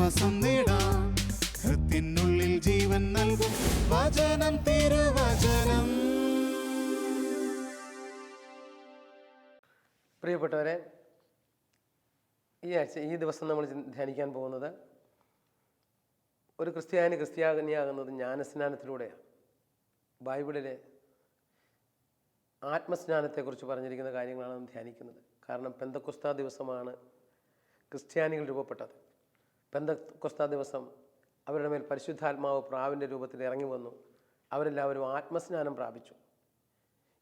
ആശ്വാസം നേടാം. ഹൃത്തിനുള്ളിൽ ജീവൻ നൽകും വചനം, തിരുവചനം. പ്രിയപ്പെട്ടവരെ, ഈ ദിവസം നമ്മൾ ധ്യാനിക്കാൻ പോകുന്നത് ഒരു ക്രിസ്ത്യാനിയാകുന്നത് ജ്ഞാനസ്നാനത്തിലൂടെയാണ്. ബൈബിളിലെ ആത്മസ്നാനത്തെക്കുറിച്ച് പറഞ്ഞിരിക്കുന്ന കാര്യങ്ങളാണ് നാം ധ്യാനിക്കുന്നത്. കാരണം പെന്തക്കൊസ്താ ദിവസമാണ് ക്രിസ്ത്യാനികൾ രൂപപ്പെട്ടത്. പെന്തക്കൊസ്താ ദിവസം അവരുടെ മേൽ പരിശുദ്ധാത്മാവ് പ്രാവിൻ്റെ രൂപത്തിൽ ഇറങ്ങി വന്നു. അവരെല്ലാവരും ആത്മസ്നാനം പ്രാപിച്ചു.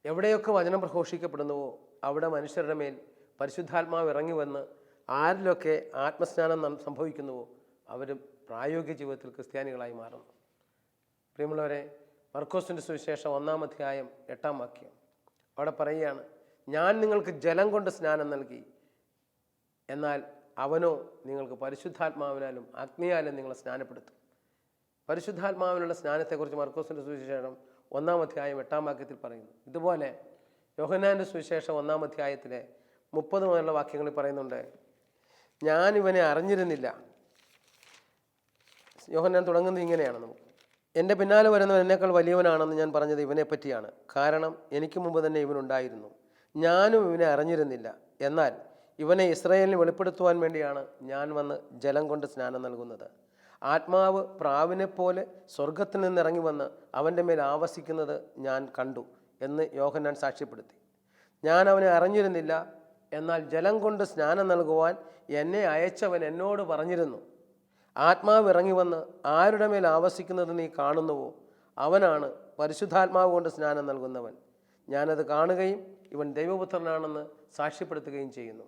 എവിടെയൊക്കെ വചനം പ്രഘോഷിക്കപ്പെടുന്നുവോ അവിടെ മനുഷ്യരുടെ മേൽ പരിശുദ്ധാത്മാവ് ഇറങ്ങി വന്ന് ആരിലൊക്കെ ആത്മസ്നാനം സംഭവിക്കുന്നുവോ അവർ പ്രായോഗിക ജീവിതത്തിൽ ക്രിസ്ത്യാനികളായി മാറുന്നു. പ്രിയമുള്ളവരെ, മർക്കോസിൻ്റെ സുവിശേഷം 1-ാം അധ്യായം 8-ാം വാക്യം അവിടെ പറയുകയാണ്, ഞാൻ നിങ്ങൾക്ക് ജലം കൊണ്ട് സ്നാനം നൽകി, എന്നാൽ അവനോ നിങ്ങൾക്ക് പരിശുദ്ധാത്മാവിനാലും അഗ്നിയാലും നിങ്ങളെ സ്നാനപ്പെടുത്തും. പരിശുദ്ധാത്മാവിനുള്ള സ്നാനത്തെക്കുറിച്ച് മർക്കോസിൻ്റെ സുവിശേഷം 1-ാം അധ്യായം 8-ാം വാക്യത്തിൽ പറയുന്നു. ഇതുപോലെ യോഹന്നാൻ്റെ സുവിശേഷം 1-ാം അധ്യായത്തിലെ 30 മുതലുള്ള വാക്യങ്ങളിൽ പറയുന്നുണ്ട്, ഞാൻ ഇവനെ അറിഞ്ഞിരുന്നില്ല. യോഹന്നാൻ തുടങ്ങുന്നത് ഇങ്ങനെയാണ്, നമുക്ക് എൻ്റെ പിന്നാലെ വരുന്നവൻ എന്നേക്കാൾ വലിയവനാണെന്ന് ഞാൻ പറഞ്ഞത് ഇവനെ പറ്റിയാണ്. കാരണം എനിക്ക് മുമ്പ് തന്നെ ഇവനുണ്ടായിരുന്നു, ഞാനും ഇവനെ അറിഞ്ഞിരുന്നില്ല. എന്നാൽ ഇവനെ ഇസ്രായേലിന് വെളിപ്പെടുത്തുവാൻ വേണ്ടിയാണ് ഞാൻ വന്ന് ജലം കൊണ്ട് സ്നാനം നൽകുന്നത്. ആത്മാവ് പ്രാവിനെപ്പോലെ സ്വർഗത്തിൽ നിന്ന് ഇറങ്ങി വന്ന് അവൻ്റെ മേൽ ആവസിക്കുന്നത് ഞാൻ കണ്ടു എന്ന് യോഹന്നാൻ സാക്ഷ്യപ്പെടുത്തി. ഞാൻ അവനെ അറിഞ്ഞിരുന്നില്ല, എന്നാൽ ജലം കൊണ്ട് സ്നാനം നൽകുവാൻ എന്നെ അയച്ചവൻ എന്നോട് പറഞ്ഞിരുന്നു, ആത്മാവ് ഇറങ്ങി വന്ന് ആരുടെ മേൽ ആവസിക്കുന്നത് നീ കാണുന്നുവോ അവനാണ് പരിശുദ്ധാത്മാവ് കൊണ്ട് സ്നാനം നൽകുന്നവൻ. ഞാനത് കാണുകയും ഇവൻ ദൈവപുത്രനാണെന്ന് സാക്ഷ്യപ്പെടുത്തുകയും ചെയ്യുന്നു.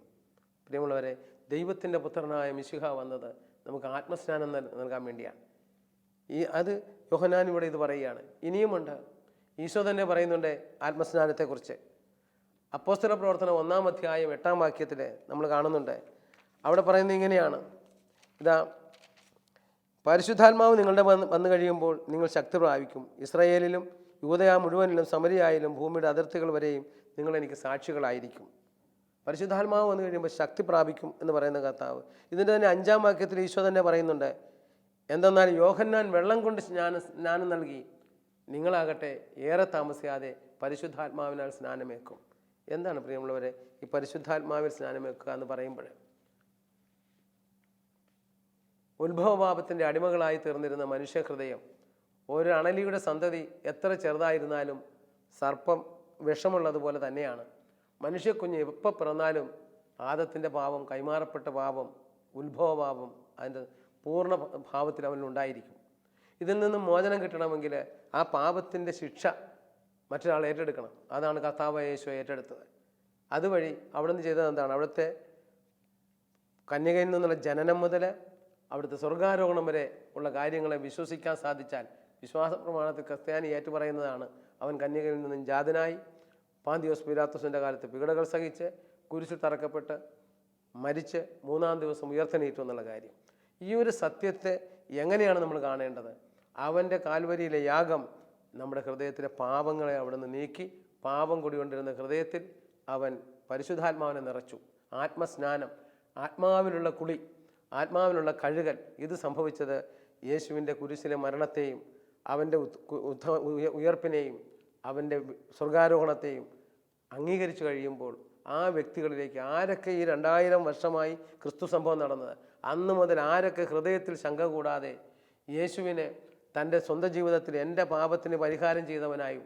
പ്രിയമുള്ളവരെ, ദൈവത്തിൻ്റെ പുത്രനായ മിശിഹ വന്നത് നമുക്ക് ആത്മസ്നാനം നൽകാൻ വേണ്ടിയാണ്. അത് യോഹന്നാൻ ഇവിടെ ഇത് പറയുകയാണ്. ഇനിയുമുണ്ട്, ഈശോ തന്നെ പറയുന്നുണ്ട് ആത്മസ്നാനത്തെക്കുറിച്ച്. അപ്പോസ്തല പ്രവർത്തനം 1-ാം അധ്യായം 8-ാം വാക്യത്തിൽ നമ്മൾ കാണുന്നുണ്ട്. അവിടെ പറയുന്നത് ഇങ്ങനെയാണ്, ഇതാ പരിശുദ്ധാത്മാവ് നിങ്ങളുടെ വന്നു കഴിയുമ്പോൾ നിങ്ങൾ ശക്തി പ്രാപിക്കും. ഇസ്രായേലിലും യൂദയ മുഴുവനിലും സമരിയായാലും ഭൂമിയുടെ അതിർത്തികൾ വരെയും നിങ്ങൾ എനിക്ക് സാക്ഷികളായിരിക്കും. പരിശുദ്ധാത്മാവ് വന്നു കഴിയുമ്പോൾ ശക്തി പ്രാപിക്കും എന്ന് പറയുന്ന കർത്താവ്. ഇതിൻ്റെ തന്നെ 5-ാം വാക്യത്തിൽ ഈശോ തന്നെ പറയുന്നുണ്ട്, എന്തെന്നാൽ യോഹന്നാൻ വെള്ളം കൊണ്ട് സ്നാനം നൽകി, നിങ്ങളാകട്ടെ ഏറെ താമസിയാതെ പരിശുദ്ധാത്മാവിനാൽ സ്നാനമേക്കും. എന്താണ് പ്രിയമുള്ളവരെ ഈ പരിശുദ്ധാത്മാവിൽ സ്നാനമേക്കുക എന്ന് പറയുമ്പോൾ? ഉത്ഭവപാപത്തിൻ്റെ അടിമകളായി തീർന്നിരുന്ന മനുഷ്യഹൃദയം, ഒരു അണലിയുടെ സന്തതി എത്ര ചെറുതായിരുന്നാലും സർപ്പം വിഷമുള്ളതുപോലെ തന്നെയാണ്. മനുഷ്യക്കുഞ്ഞ് എപ്പോൾ പിറന്നാലും ആദത്തിൻ്റെ പാപം, കൈമാറപ്പെട്ട പാപം, ഉത്ഭവപാപം അതിൻ്റെ പൂർണ്ണ ഭാവത്തിൽ അവനുണ്ടായിരിക്കും. ഇതിൽ നിന്നും മോചനം കിട്ടണമെങ്കിൽ ആ പാപത്തിൻ്റെ ശിക്ഷ മറ്റൊരാൾ ഏറ്റെടുക്കണം. അതാണ് കർത്താവായ യേശു ഏറ്റെടുത്തത്. അതുവഴി അവിടുന്ന് ചെയ്തത് എന്താണ്? അവിടുത്തെ കന്യകയിൽ നിന്നുള്ള ജനനം മുതൽ അവിടുത്തെ സ്വർഗാരോഹണം വരെ ഉള്ള കാര്യങ്ങളെ വിശ്വസിക്കാൻ സാധിച്ചാൽ, വിശ്വാസ പ്രമാണത്തിൽ ക്രിസ്ത്യാനി ഏറ്റുപറയുന്നതാണ്, അവൻ കന്യകയിൽ നിന്നും ജാതനായി പാന്തിയോസ് പീലാത്തോസിൻ്റെ കാലത്ത് പീഡകൾ സഹിച്ച് കുരിശിൽ തറക്കപ്പെട്ട് മരിച്ച് 3-ാം ദിവസം ഉയർത്തെണീറ്റു എന്നുള്ള കാര്യം. ഈ ഒരു സത്യത്തെ എങ്ങനെയാണ് നമ്മൾ കാണേണ്ടത്? അവൻ്റെ കാൽവരിയിലെ യാഗം നമ്മുടെ ഹൃദയത്തിലെ പാപങ്ങളെ അവിടുന്ന് നീക്കി, പാപം കുടികൊണ്ടിരുന്ന ഹൃദയത്തിൽ അവൻ പരിശുദ്ധാത്മാവിനെ നിറച്ചു. ആത്മസ്നാനം, ആത്മാവിലുള്ള കുളി, ആത്മാവിനുള്ള കഴുകൽ, ഇത് സംഭവിച്ചത് യേശുവിൻ്റെ കുരിശിലെ മരണത്തെയും അവൻ്റെ ഉയർപ്പിനെയും അവൻ്റെ സ്വർഗാരോഹണത്തെയും അംഗീകരിച്ചു കഴിയുമ്പോൾ ആ വ്യക്തികളിലേക്ക്, ആരൊക്കെ ഈ 2000 വർഷമായി ക്രിസ്തു സംഭവം നടന്നത്, അന്ന് മുതൽ ആരൊക്കെ ഹൃദയത്തിൽ ശങ്ക കൂടാതെ യേശുവിനെ തൻ്റെ സ്വന്തം ജീവിതത്തിൽ എൻ്റെ പാപത്തിന് പരിഹാരം ചെയ്തവനായും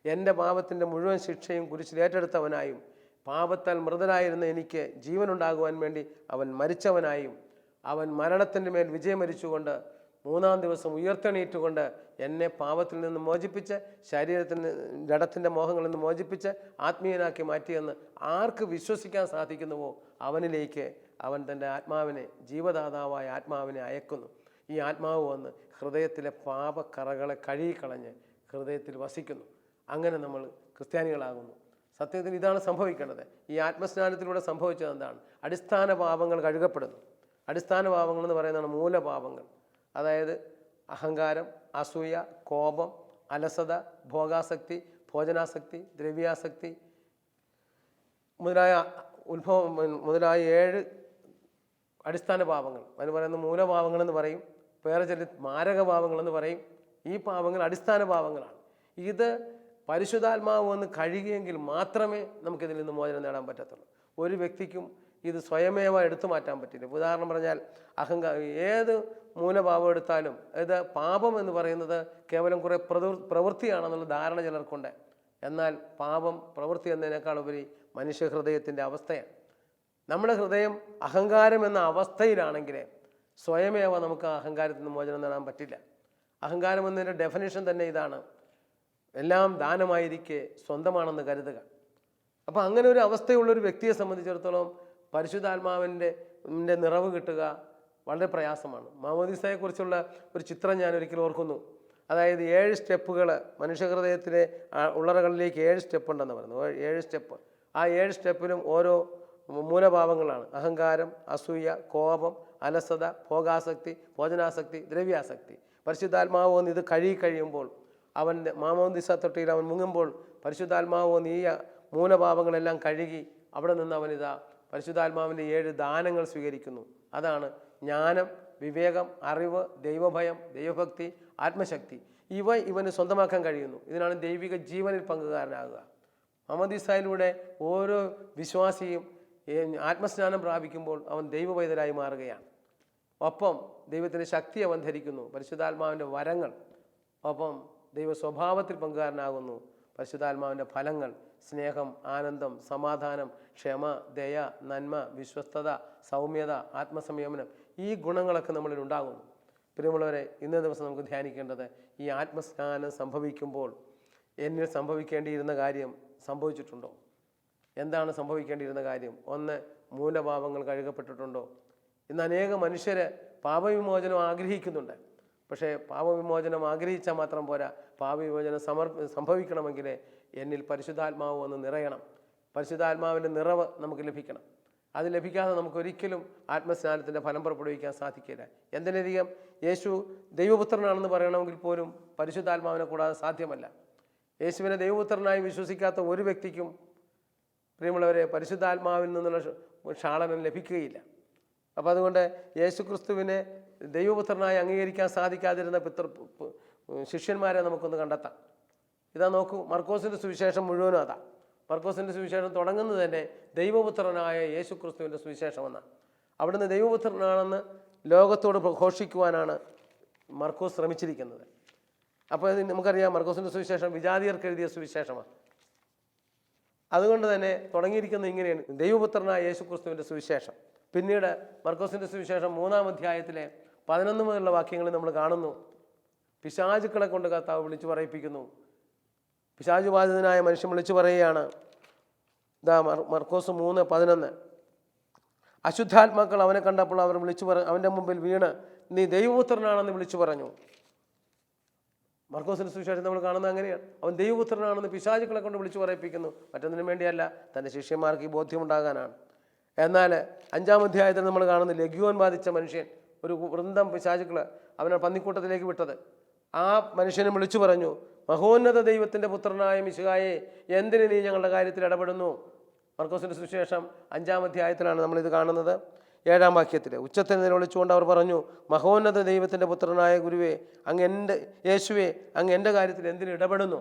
എൻ്റെ പാപത്തിൻ്റെ മുഴുവൻ ശിക്ഷയും കുരിശിലേറ്റെടുത്തവനായും പാപത്താൽ മൃതനായിരുന്ന എനിക്ക് ജീവനുണ്ടാകുവാൻ വേണ്ടി അവൻ മരിച്ചവനായും അവൻ മരണത്തിൻ്റെ മേൽ വിജയം വരിച്ചുകൊണ്ട് 3-ാം ദിവസം ഉയർത്തെണീറ്റുകൊണ്ട് എന്നെ പാപത്തിൽ നിന്ന് മോചിപ്പിച്ച് ശരീരത്തിന് ജഡത്തിൻ്റെ മോഹങ്ങളിൽ നിന്ന് മോചിപ്പിച്ച് ആത്മീയനാക്കി മാറ്റിയെന്ന് ആർക്ക് വിശ്വസിക്കാൻ സാധിക്കുന്നുവോ അവനിലേക്ക് അവൻ തൻ്റെ ആത്മാവിനെ, ജീവദാതാവായ ആത്മാവിനെ അയക്കുന്നു. ഈ ആത്മാവ് വന്ന് ഹൃദയത്തിലെ പാപക്കറകളെ കഴുകിക്കളഞ്ഞ് ഹൃദയത്തിൽ വസിക്കുന്നു. അങ്ങനെ നമ്മൾ ക്രിസ്ത്യാനികളാകുന്നു. സത്യത്തിൽ ഇതാണ് സംഭവിക്കേണ്ടത്. ഈ ആത്മസ്നാനത്തിലൂടെ സംഭവിച്ചത് എന്താണ്? അടിസ്ഥാന പാപങ്ങൾ കഴുകപ്പെടുന്നു. അടിസ്ഥാന പാപങ്ങൾ എന്ന് പറയുന്നതാണ് മൂലപാപങ്ങൾ. അതായത് അഹങ്കാരം, അസൂയ, കോപം, അലസത, ഭോഗാസക്തി, ഭോജനാസക്തി, ദ്രവ്യാസക്തി മുതലായ 7 അടിസ്ഥാന പാപങ്ങൾ, അതിന് പറയുന്ന മൂലപാപങ്ങളെന്ന് പറയും, വേറെ ചില മാരകപാപങ്ങളെന്ന് പറയും. ഈ പാപങ്ങൾ അടിസ്ഥാന പാപങ്ങളാണ്. ഇത് പരിശുദ്ധാത്മാവ് വന്ന് കഴുകിയെങ്കിൽ മാത്രമേ നമുക്കിതിൽ നിന്ന് മോചനം നേടാൻ പറ്റത്തുള്ളൂ. ഒരു വ്യക്തിക്കും ഇത് സ്വയമേവ എടുത്തു മാറ്റാൻ പറ്റില്ല. ഉദാഹരണം പറഞ്ഞാൽ ഏത് മൂലപാപം എടുത്താലും ഇത് പാപം എന്ന് പറയുന്നത് കേവലം കുറേ പ്രവൃത്തിയാണെന്നുള്ള ധാരണ ചിലർക്കുണ്ട്. എന്നാൽ പാപം പ്രവൃത്തി എന്നതിനേക്കാൾ ഉപരി മനുഷ്യഹൃദയത്തിൻ്റെ അവസ്ഥയാണ്. നമ്മുടെ ഹൃദയം അഹങ്കാരം എന്ന അവസ്ഥയിലാണെങ്കിൽ സ്വയമേവ നമുക്ക് ആ അഹങ്കാരത്തിൽ നിന്ന് മോചനം നേടാൻ പറ്റില്ല. അഹങ്കാരം എന്നതിൻ്റെ ഡെഫിനേഷൻ തന്നെ ഇതാണ്: എല്ലാം ദാനമായിരിക്കെ സ്വന്തമാണെന്ന് കരുതുക. അപ്പോൾ അങ്ങനെ ഒരു അവസ്ഥയുള്ളൊരു വ്യക്തിയെ സംബന്ധിച്ചിടത്തോളം പരിശുദ്ധാത്മാവിൻ്റെ നിറവ് കിട്ടുക വളരെ പ്രയാസമാണ്. മാമോദീസയെക്കുറിച്ചുള്ള ഒരു ചിത്രം ഞാൻ ഒരിക്കലും ഓർക്കുന്നു. അതായത് 7 സ്റ്റെപ്പുകൾ മനുഷ്യഹൃദയത്തിലെ ഉള്ളറകളിലേക്ക് 7 സ്റ്റെപ്പ് ഉണ്ടെന്ന് പറയുന്നു. 7 സ്റ്റെപ്പ്. ആ 7 സ്റ്റെപ്പിലും ഓരോ മൂലഭാവങ്ങളാണ്: അഹങ്കാരം, അസൂയ, കോപം, അലസത, ഭോഗാസക്തി, ഭോജനാസക്തി, ദ്രവ്യാസക്തി. പരിശുദ്ധാത്മാവ് വന്ന് ഇത് കഴിയുമ്പോൾ അവൻ മാമോദീസ തൊട്ടിയിൽ അവൻ മുങ്ങുമ്പോൾ പരിശുദ്ധാത്മാവ് വന്ന് ഈ മൂലഭാവങ്ങളെല്ലാം കഴുകി അവിടെ നിന്ന് അവനിതാ പരിശുദ്ധാത്മാവിൻ്റെ 7 ദാനങ്ങൾ സ്വീകരിക്കുന്നു. അതാണ് ജ്ഞാനം, വിവേകം, അറിവ്, ദൈവഭയം, ദൈവഭക്തി, ആത്മശക്തി. ഇവന് സ്വന്തമാക്കാൻ കഴിയുന്നു. ഇതിനാണ് ദൈവിക ജീവനിൽ പങ്കുകാരനാകുക. മാമോദീസയിലൂടെ ഓരോ വിശ്വാസിയും ആത്മസ്നാനം പ്രാപിക്കുമ്പോൾ അവൻ ദൈവവൈതലായി മാറുകയാണ്. ഒപ്പം ദൈവത്തിൻ്റെ ശക്തി അവൻ ധരിക്കുന്നു, പരിശുദ്ധാത്മാവിൻ്റെ വരങ്ങൾ. ഒപ്പം ദൈവ സ്വഭാവത്തിൽ പങ്കുകാരനാകുന്നു. പരിശുദ്ധാത്മാവിൻ്റെ ഫലങ്ങൾ: സ്നേഹം, ആനന്ദം, സമാധാനം, ക്ഷമ, ദയ, നന്മ, വിശ്വസ്തത, സൗമ്യത, ആത്മസംയമനം. ഈ ഗുണങ്ങളൊക്കെ നമ്മളിൽ ഉണ്ടാകുന്നു. പ്രിയമുള്ളവരെ, ഇന്നേ ദിവസം നമുക്ക് ധ്യാനിക്കേണ്ടത് ഈ ആത്മസ്നാനം സംഭവിക്കുമ്പോൾ എന്നിൽ സംഭവിക്കേണ്ടിയിരുന്ന കാര്യം സംഭവിച്ചിട്ടുണ്ടോ? എന്താണ് സംഭവിക്കേണ്ടിയിരുന്ന കാര്യം? 1, മൂലപാപങ്ങൾ കഴുകപ്പെട്ടിട്ടുണ്ടോ? ഇന്ന് അനേക മനുഷ്യർ പാപവിമോചനം ആഗ്രഹിക്കുന്നുണ്ട്. പക്ഷേ പാപവിമോചനം ആഗ്രഹിച്ചാൽ മാത്രം പോരാ. പാപവിമോചനം സംഭവിക്കണമെങ്കിൽ എന്നിൽ പരിശുദ്ധാത്മാവ് വന്ന് നിറയണം. പരിശുദ്ധാത്മാവിൻ്റെ നിറവ് നമുക്ക് ലഭിക്കണം. അത് ലഭിക്കാതെ നമുക്കൊരിക്കലും ആത്മസ്നാനത്തിൻ്റെ ഫലം പുറപ്പെടുവിക്കാൻ സാധിക്കില്ല. എന്തിനധികം യേശു ദൈവപുത്രനാണെന്ന് പറയണമെങ്കിൽ പോലും പരിശുദ്ധാത്മാവിനെ കൂടാതെ സാധ്യമല്ല. യേശുവിനെ ദൈവപുത്രനായി വിശ്വസിക്കാത്ത ഒരു വ്യക്തിക്കും, പ്രിയമുള്ളവരെ, പരിശുദ്ധാത്മാവിൽ നിന്നുള്ള ക്ഷാളനം ലഭിക്കുകയില്ല. അപ്പോൾ അതുകൊണ്ട് യേശു ക്രിസ്തുവിനെ ദൈവപുത്രനായി അംഗീകരിക്കാൻ സാധിക്കാതിരുന്ന ശിഷ്യന്മാരെ നമുക്കൊന്ന് കണ്ടെത്താം. ഇതാ നോക്കൂ, മർക്കോസിൻ്റെ സുവിശേഷം മുഴുവനും അതാ. മർക്കോസിൻ്റെ സുവിശേഷം തുടങ്ങുന്നത് തന്നെ ദൈവപുത്രനായ യേശു ക്രിസ്തുവിൻ്റെ സുവിശേഷമെന്നാണ്. അവിടുന്ന് ദൈവപുത്രനാണെന്ന് ലോകത്തോട് ഘോഷിക്കുവാനാണ് മർക്കോസ് ശ്രമിച്ചിരിക്കുന്നത്. അപ്പോൾ നമുക്കറിയാം, മർക്കോസിൻ്റെ സുവിശേഷം വിജാതിയർക്ക് എഴുതിയ സുവിശേഷമാണ്. അതുകൊണ്ട് തന്നെ തുടങ്ങിയിരിക്കുന്നത് ഇങ്ങനെയാണ്: ദൈവപുത്രനായ യേശു ക്രിസ്തുവിൻ്റെ സുവിശേഷം. പിന്നീട് മർക്കോസിൻ്റെ സുവിശേഷം 3-ാം അധ്യായത്തിലെ 11 മുതലുള്ള വാക്യങ്ങളിൽ നമ്മൾ കാണുന്നു, പിശാചുക്കളെ കൊണ്ട് കർത്താവ് വിളിച്ചു പറയിപ്പിക്കുന്നു. പിശാചുബാധിതനായ മനുഷ്യൻ വിളിച്ചു പറയുകയാണ്. ഇതാ മർക്കോസ് 3:11. അശുദ്ധാത്മാക്കൾ അവനെ കണ്ടപ്പോൾ അവർ അവൻ്റെ മുമ്പിൽ വീണ് നീ ദൈവപുത്രനാണെന്ന് വിളിച്ചു പറഞ്ഞു. മർക്കോസിൻ്റെ സുവിശേഷം നമ്മൾ കാണുന്നത് അങ്ങനെയാണ്. അവൻ ദൈവപുത്രനാണെന്ന് പിശാചുക്കളെ കൊണ്ട് വിളിച്ചു പറയിപ്പിക്കുന്നു. മറ്റൊന്നിനും വേണ്ടിയല്ല, തൻ്റെ ശിഷ്യന്മാർക്ക് ഈ ബോധ്യമുണ്ടാകാനാണ്. എന്നാൽ 5-ാം അധ്യായത്തിൽ നമ്മൾ കാണുന്ന ലഘ്യോൻ ബാധിച്ച മനുഷ്യൻ, ഒരു വൃന്ദം പിശാചുക്കൾ അവനെ പന്നിക്കൂട്ടത്തിലേക്ക് വിട്ടത്. ആ മനുഷ്യനെ വിളിച്ചു പറഞ്ഞു, മഹോന്നത ദൈവത്തിൻ്റെ പുത്രനായ മിശിഹായെ, എന്തിന് നീ ഞങ്ങളുടെ കാര്യത്തിൽ ഇടപെടുന്നു? മർക്കോസിൻ്റെ സുവിശേഷം 5-ാം അധ്യായത്തിലാണ് നമ്മളിത് കാണുന്നത്. 7-ാം വാക്യത്തിൽ ഉച്ചത്തിൽ നിലവിളിച്ചുകൊണ്ട് അവർ പറഞ്ഞു, മഹോന്നത ദൈവത്തിൻ്റെ പുത്രനായ ഗുരുവേ, യേശുവേ, അങ്ങ് എൻ്റെ കാര്യത്തിൽ എന്തിന് ഇടപെടുന്നു?